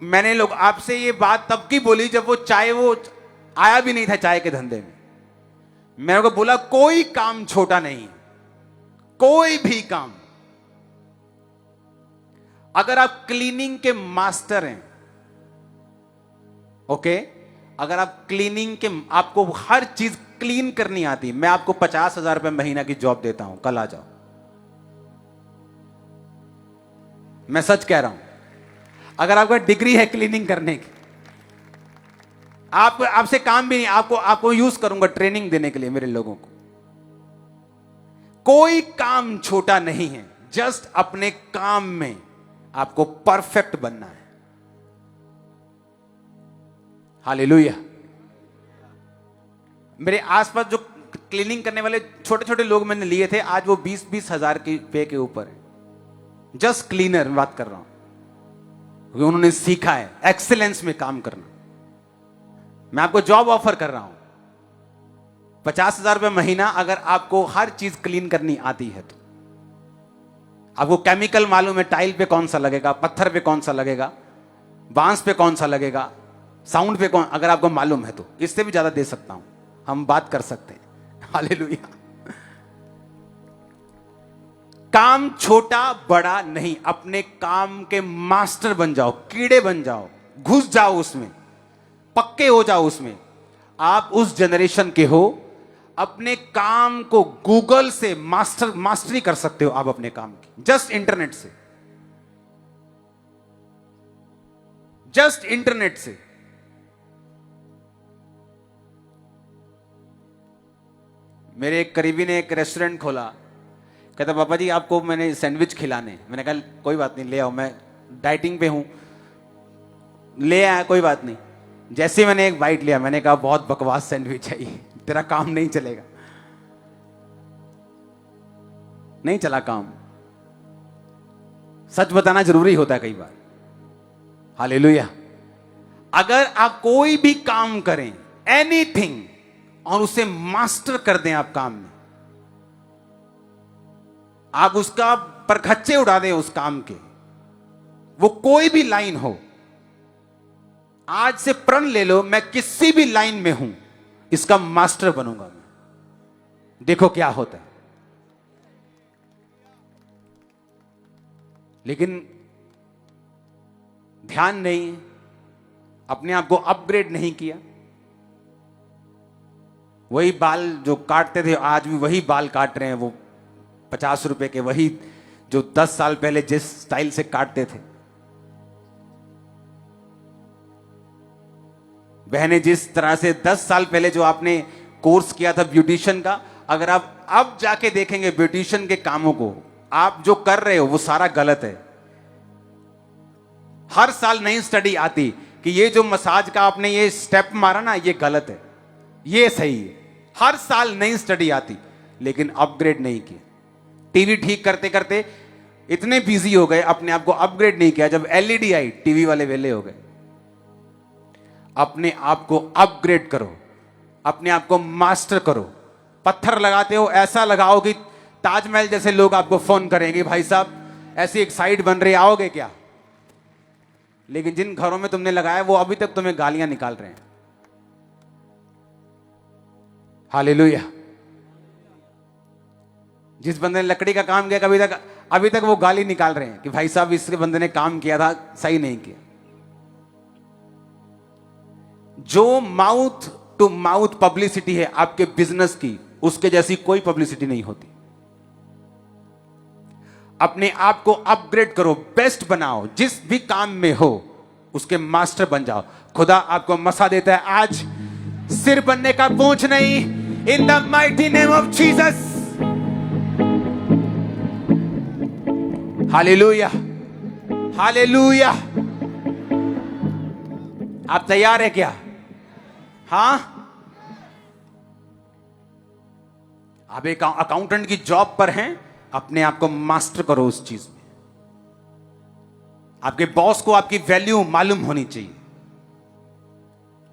मैंने लोग आपसे ये बात तब की बोली जब वो आया भी नहीं था चाय के धंधे में। मैंने को बोला कोई काम छोटा नहीं है, कोई भी काम। अगर आप क्लीनिंग के मास्टर हैं, ओके, अगर आप क्लीनिंग के, आपको हर चीज क्लीन करनी आती, मैं आपको 50,000 रुपए महीना की जॉब देता हूं, कल आ जाओ। मैं सच कह रहा हूं। अगर आपका डिग्री है क्लीनिंग करने की, आपसे काम भी नहीं, आपको यूज करूंगा ट्रेनिंग देने के लिए मेरे लोगों को। कोई काम छोटा नहीं है, जस्ट अपने काम में आपको परफेक्ट बनना है। हालेलुया। मेरे आसपास जो क्लीनिंग करने वाले छोटे छोटे लोग मैंने लिए थे, आज वो 20-20 हजार की पे के ऊपर है। जस्ट क्लीनर में बात कर रहा हूं, क्योंकि उन्होंने सीखा है एक्सीलेंस में काम करना। मैं आपको जॉब ऑफर कर रहा हूं 50,000 रुपए महीना, अगर आपको हर चीज क्लीन करनी आती है तो। आपको केमिकल मालूम है, टाइल पे कौन सा लगेगा, पत्थर पे कौन सा लगेगा, बांस पे कौन सा लगेगा, साउंड पे कौन, अगर आपको मालूम है तो इससे भी ज्यादा दे सकता हूं, हम बात कर सकते हैं। हालेलुया। काम छोटा बड़ा नहीं, अपने काम के मास्टर बन जाओ, कीड़े बन जाओ, घुस जाओ उसमें, पक्के हो जाओ उसमें। आप उस जनरेशन के हो, अपने काम को गूगल से मास्टरी कर सकते हो आप अपने काम की, जस्ट इंटरनेट से, जस्ट इंटरनेट से। मेरे एक करीबी ने एक रेस्टोरेंट खोला, कहता पापा जी आपको मैंने सैंडविच खिलाने। मैंने कहा कोई बात नहीं, ले आओ, मैं डाइटिंग पे हूं। ले आया, कोई बात नहीं। जैसे ही मैंने एक बाइट लिया, मैंने कहा बहुत बकवास सैंडविच है ये, तेरा काम नहीं चलेगा। नहीं चला काम। सच बताना जरूरी होता है कई बार। हालेलुया। अगर आप कोई भी काम करें, एनीथिंग, और उसे मास्टर कर दें आप काम में, आप उसका परखच्चे उड़ा दें उस काम के, वो कोई भी लाइन हो, आज से प्रण ले लो मैं किसी भी लाइन में हूं, इसका मास्टर बनूंगा मैं। देखो क्या होता है। लेकिन ध्यान नहीं, अपने आप को अपग्रेड नहीं किया। वही बाल जो काटते थे आज भी वही बाल काट रहे हैं, वो 50 रुपए के, वही जो 10 साल पहले जिस स्टाइल से काटते थे। बहने, जिस तरह से 10 साल पहले जो आपने कोर्स किया था ब्यूटिशियन का, अगर आप अब जाके देखेंगे ब्यूटिशियन के कामों को, आप जो कर रहे हो वो सारा गलत है। हर साल नई स्टडी आती कि ये जो मसाज का आपने ये स्टेप मारा ना, ये गलत है, ये सही है। हर साल नई स्टडी आती, लेकिन अपग्रेड नहीं किया। टीवी ठीक करते करते इतने बिजी हो गए, अपने आप को अपग्रेड नहीं किया। जब LED आई, टीवी वाले वेले हो गए। अपने आप को अपग्रेड करो, अपने आप को मास्टर करो। पत्थर लगाते हो, ऐसा लगाओ कि ताजमहल जैसे लोग आपको फोन करेंगे, भाई साहब ऐसी एक साइट बन रही, आओगे क्या? लेकिन जिन घरों में तुमने लगाया वो अभी तक तुम्हें गालियां निकाल रहे हैं। हालेलुया। जिस बंदे ने लकड़ी का काम किया अभी तक वो गाली निकाल रहे हैं कि भाई साहब इसके बंदे ने काम किया था, सही नहीं किया। जो माउथ टू माउथ पब्लिसिटी है आपके बिजनेस की, उसके जैसी कोई पब्लिसिटी नहीं होती। अपने आप को अपग्रेड करो, बेस्ट बनाओ, जिस भी काम में हो उसके मास्टर बन जाओ। खुदा आपको मसा देता है आज सिर बनने का, पूंछ नहीं। In the mighty name of Jesus. Hallelujah, hallelujah. आप तैयार है क्या? हाँ, आप एक अकाउंटेंट की जॉब पर हैं, अपने आप को मास्टर करो उस चीज में। आपके बॉस को आपकी वैल्यू मालूम होनी चाहिए।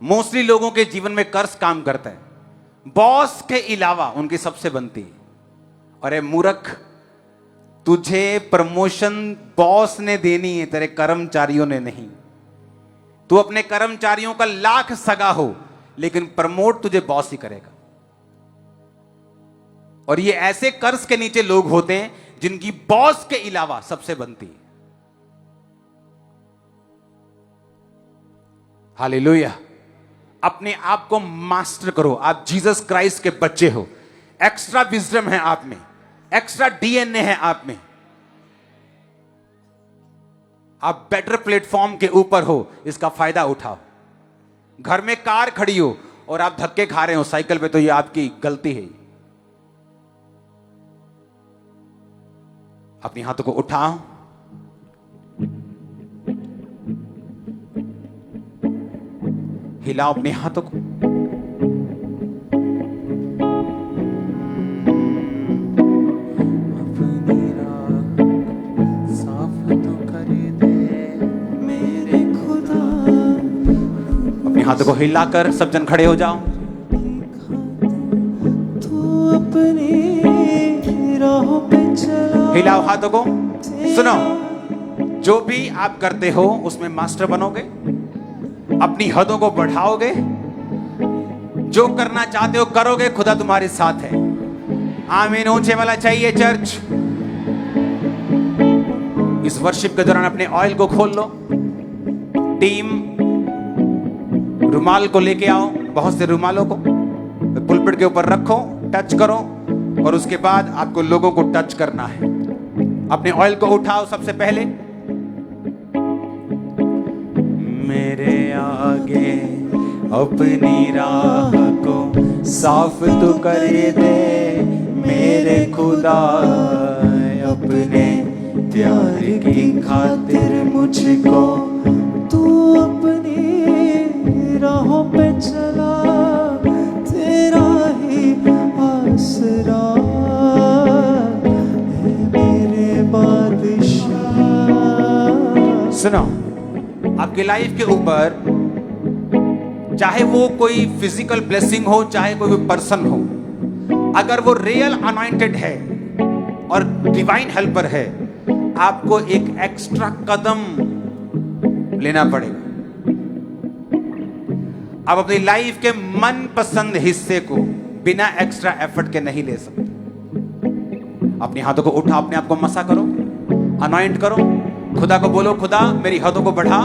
मोस्टली लोगों के जीवन में कर्ज काम करता है, बॉस के अलावा उनकी सबसे बनती है। अरे मूर्ख, तुझे प्रमोशन बॉस ने देनी है, तेरे कर्मचारियों ने नहीं। तू अपने कर्मचारियों का लाख सगा हो, लेकिन प्रमोट तुझे बॉस ही करेगा। और ये ऐसे कर्ज के नीचे लोग होते हैं जिनकी बॉस के अलावा सबसे बनती है। हालेलुया। अपने आप को मास्टर करो। आप जीसस क्राइस्ट के बच्चे हो। एक्स्ट्रा विजडम है आप में, एक्स्ट्रा डीएनए है आप में। आप बेटर प्लेटफॉर्म के ऊपर हो, इसका फायदा उठाओ। घर में कार खड़ी हो और आप धक्के खा रहे हो साइकिल पे, तो ये आपकी गलती है। अपने हाथों को उठाओ, हिलाओ अपने हाथों को। अपनी राह साफ तो कर दे मेरे खुदा। अपने हाथों को हिलाकर सब जन खड़े हो जाओ। तू अपनी राहों पे चला। हिलाओ हाथों को। सुनो, जो भी आप करते हो उसमें मास्टर बनोगे, अपनी हदों को बढ़ाओगे, जो करना चाहते हो करोगे, खुदा तुम्हारे साथ है। आमीन। ऊंचे वाला चाहिए चर्च। इस वर्शिप के दौरान अपने ऑयल को खोल लो। टीम रुमाल को लेके आओ, बहुत से रुमालों को पुलपिट के ऊपर रखो, टच करो, और उसके बाद आपको लोगों को टच करना है। अपने ऑयल को उठाओ सबसे पहले। मेरे आगे अपनी राह को साफ तो कर दे मेरे खुदा। अपने प्यार की खातिर मुझको तू अपनी राहों पे चला। तेरा ही आसरा है मेरे बादशाह। सुनो, आपकी लाइफ के ऊपर चाहे वो कोई फिजिकल ब्लेसिंग हो, चाहे कोई पर्सन हो, अगर वो रियल अनॉइंटेड है और डिवाइन हेल्पर है, आपको एक एक्स्ट्रा कदम लेना पड़ेगा। आप अपनी लाइफ के मनपसंद हिस्से को बिना एक्स्ट्रा एफर्ट के नहीं ले सकते। अपने हाथों को उठा, अपने आप को मसा करो, अनॉइंट करो। खुदा को बोलो, खुदा मेरी हदों को बढ़ा।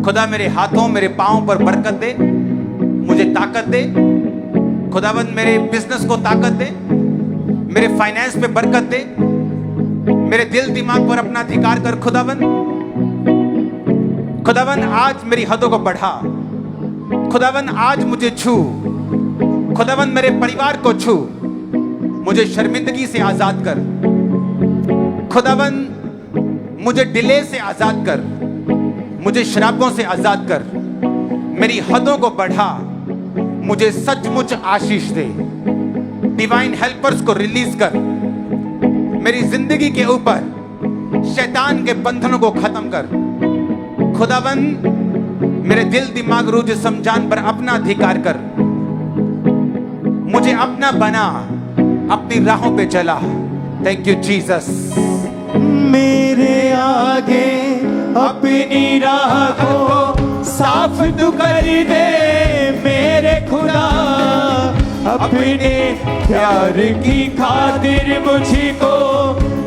खुदा मेरे हाथों, मेरे पांव पर बरकत दे, मुझे ताकत दे। खुदावंद मेरे बिजनेस को ताकत दे, मेरे फाइनेंस पे बरकत दे, मेरे दिल दिमाग पर अपना अधिकार कर। खुदावंद, खुदावंद आज मेरी हदों को बढ़ा। खुदावंद आज मुझे छू। खुदावंद मेरे परिवार को छू, मुझे शर्मिंदगी से आजाद कर। खुदावंद मुझे डिले से आजाद कर, मुझे शराबों से आजाद कर। मेरी हदों को बढ़ा, मुझे सचमुच आशीष दे। डिवाइन हेल्पर्स को रिलीज कर। मेरी जिंदगी के ऊपर शैतान के बंधनों को खत्म कर। खुदावंद मेरे दिल दिमाग रूह जिस्म जान पर अपना अधिकार कर। मुझे अपना बना, अपनी राहों पे चला। Thank you Jesus. मेरे आगे अपनी राह को साफ तू कर दे मेरे खुदा। अपने प्यार की खातिर मुझको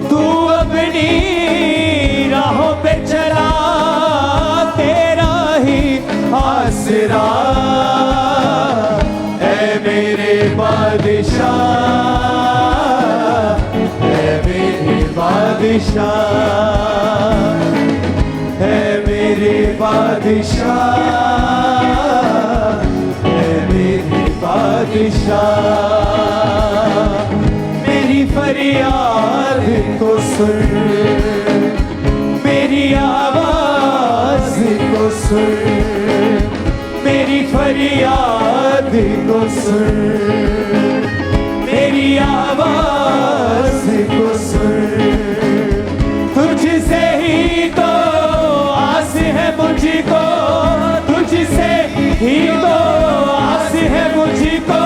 तू अपनी राहों पे चला। तेरा ही आसरा है मेरे बादशाह, है मेरे बादशाह, है मेरे बादशाह, है मेरे बादशाह। मेरी फरियाद को सुन सुन, मेरी आवाज को सुन। तुझसे ही तो आस है मुझको, तुझसे ही तो आस है मुझको,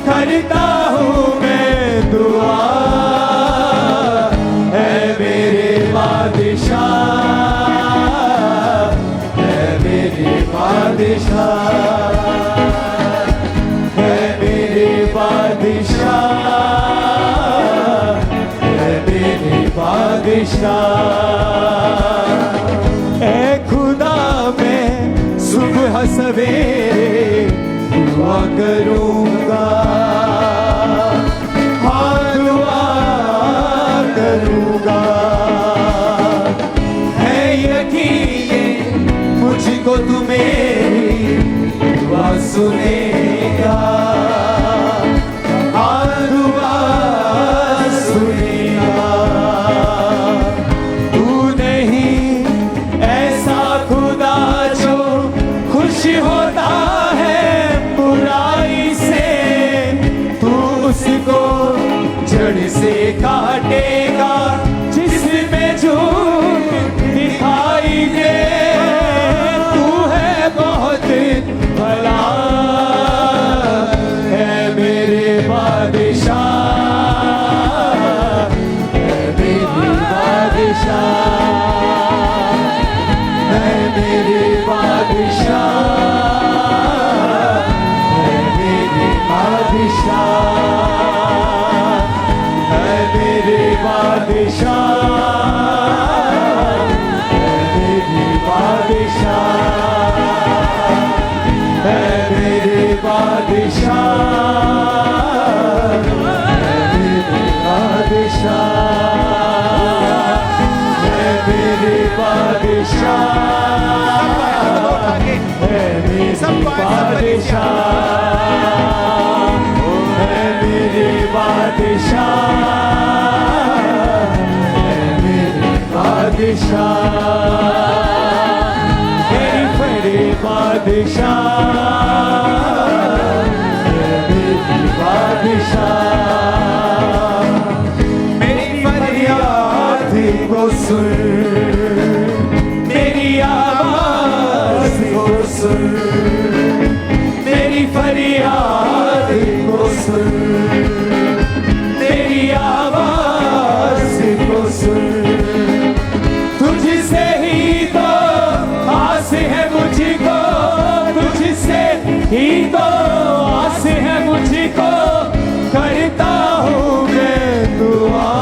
करता हूँ मैं दुआ। है मेरे बादशाह, है मेरे बादशाह, है मेरे बादशाह, है मेरे बादशाह। ऐ खुदा मैं सुबह सवेरे दुआ करूँगा, हाँ दुआ करूँगा। है यकीन मुझको तू मेरी दुआ सुनेगा, हाँ दुआ सुनेगा। तू नहीं ऐसा खुदा जो खुश होता है बुराई से, तू उसको जड़ से काटेगा जिसमें झूठ दिखाई दे। तू है बहुत भला, है मेरे बादशाह, है मेरे बादशाह, है मेरे बादशाह, है मेरे बादशाह, है मेरे बादशाह, है मेरे बादशाह, है मेरे बादशाह, है मेरे बादशाह, है मेरे बादशाह, है मेरे बादशाह, है मेरे बादशाह, है मेरे बादशाह, मेरे बादशाह, है मेरे बादशाह। मेरी फरियाद को सुन, मेरी आवाज को सुन, मेरी फरियाद को सुन, मेरी आवाज को सुन। तुझसे ही तो आस है मुझको, तुझसे ही तो आस है मुझको, करता हूँ मैं दुआ।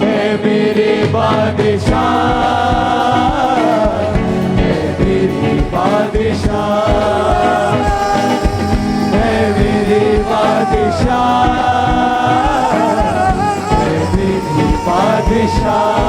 है मेरे बादशाह, है मेरे बादशाह, है मेरे बादशाह, है मेरे बादशाह,